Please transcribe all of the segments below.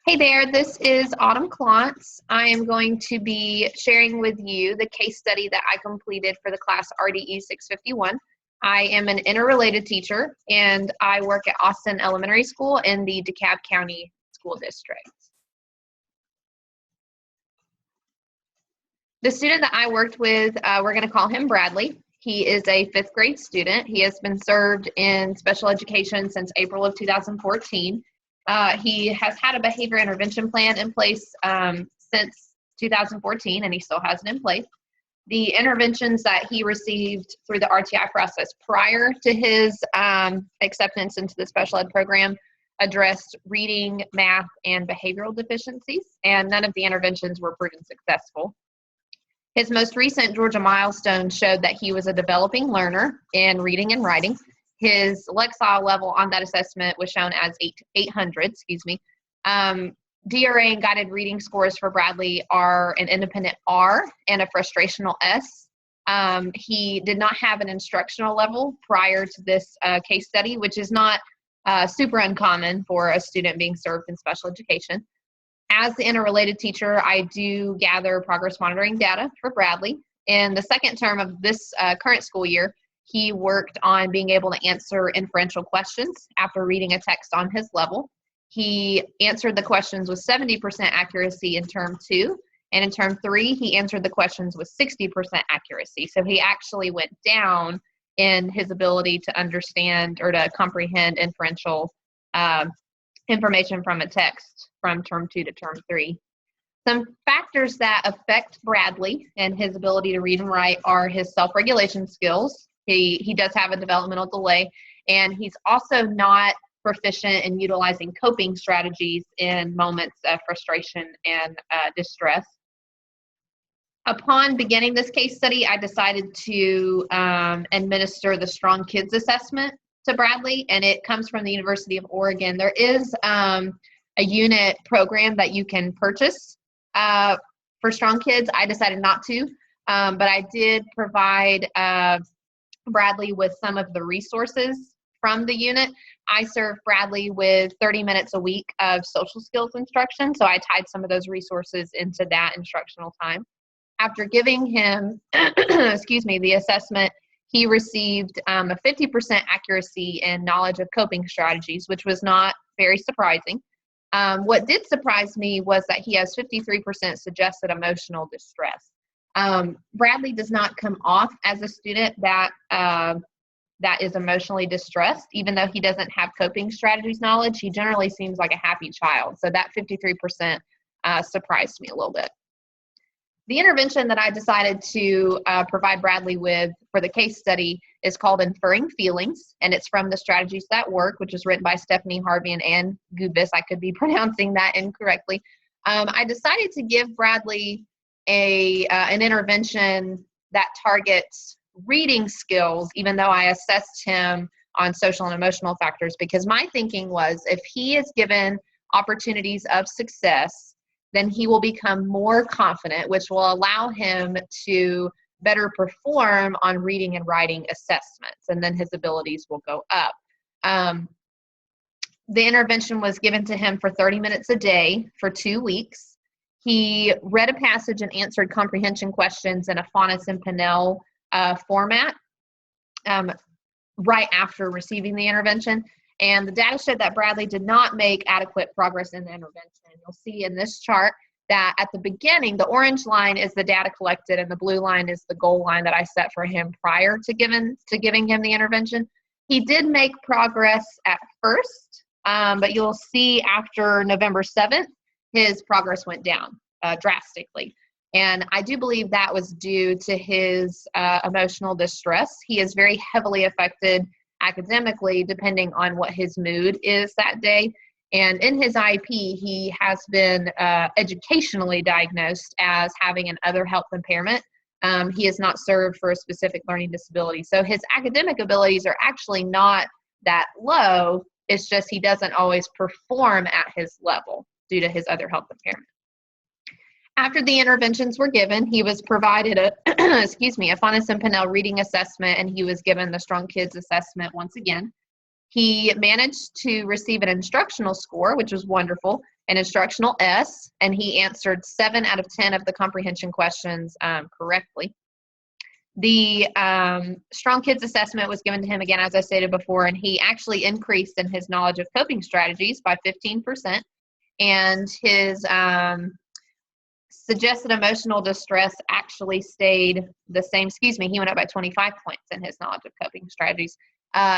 Hey there, this is Autumn Klontz. I am going to be sharing with you the case study that I completed for the class RDE 651. I am an interrelated teacher and I work at Austin Elementary School in the DeKalb County School District. The student that I worked with, we're going to call him Bradley. He is a 5th grade student. He has been served in special education since April of 2014. He has had a behavior intervention plan in place since 2014, and he still has it in place. The interventions that he received through the RTI process prior to his acceptance into the special ed program addressed reading, math, and behavioral deficiencies, and none of the interventions were proven successful. His most recent Georgia milestone showed that he was a developing learner in reading and writing. His Lexile level on that assessment was shown as 800. DRA and guided reading scores for Bradley are an independent R and a frustrational S. He did not have an instructional level prior to this case study, which is not super uncommon for a student being served in special education. As the interrelated teacher, I do gather progress monitoring data for Bradley. In the second term of this current school year, he worked on being able to answer inferential questions after reading a text on his level. He answered the questions with 70% accuracy in term 2, and in term 3, he answered the questions with 60% accuracy. So he actually went down in his ability to understand or to comprehend inferential information from a text from term 2 to term 3. Some factors that affect Bradley and his ability to read and write are his self-regulation skills. He does have a developmental delay, and he's also not proficient in utilizing coping strategies in moments of frustration and distress. Upon beginning this case study, I decided to administer the Strong Kids Assessment to Bradley, and it comes from the University of Oregon. There is a unit program that you can purchase for Strong Kids. I decided not to, but I did provide Bradley with some of the resources from the unit. I serve Bradley with 30 minutes a week of social skills instruction, so I tied some of those resources into that instructional time. After giving him, the assessment, he received a 50% accuracy in knowledge of coping strategies, which was not very surprising. What did surprise me was that he has 53% suggested emotional distress. Bradley does not come off as a student that is emotionally distressed. Even though he doesn't have coping strategies knowledge, he generally seems like a happy child. So that 53% surprised me a little bit. The intervention that I decided to provide Bradley with for the case study is called Inferring Feelings, and it's from the Strategies That Work, which is written by Stephanie Harvey and Ann Gubis. I could be pronouncing that incorrectly. I decided to give Bradley an intervention that targets reading skills, even though I assessed him on social and emotional factors, because my thinking was if he is given opportunities of success, then he will become more confident, which will allow him to better perform on reading and writing assessments, and then his abilities will go up. The intervention was given to him for 30 minutes a day for 2 weeks. He read a passage and answered comprehension questions in a Faunus and Pinnell format right after receiving the intervention. And the data showed that Bradley did not make adequate progress in the intervention. You'll see in this chart that at the beginning, the orange line is the data collected and the blue line is the goal line that I set for him prior to giving him the intervention. He did make progress at first, but you'll see after November 7th, his progress went down drastically. And I do believe that was due to his emotional distress. He is very heavily affected academically depending on what his mood is that day. And in his IEP, he has been educationally diagnosed as having an other health impairment. He is not served for a specific learning disability. So his academic abilities are actually not that low. It's just he doesn't always perform at his level due to his other health impairment. After the interventions were given, he was provided a Faunus and Pinnell reading assessment, and he was given the Strong Kids assessment once again. He managed to receive an instructional score, which was wonderful. an instructional S, and he answered 7 out of 10 of the comprehension questions correctly. The Strong Kids assessment was given to him again, as I stated before, and he actually increased in his knowledge of coping strategies by 15%, and his suggested emotional distress actually stayed the same. He went up by 25 points in his knowledge of coping strategies.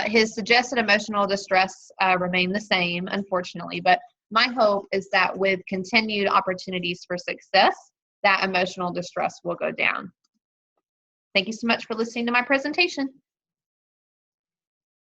His suggested emotional distress remained the same, unfortunately, but my hope is that with continued opportunities for success, that emotional distress will go down. Thank you so much for listening to my presentation.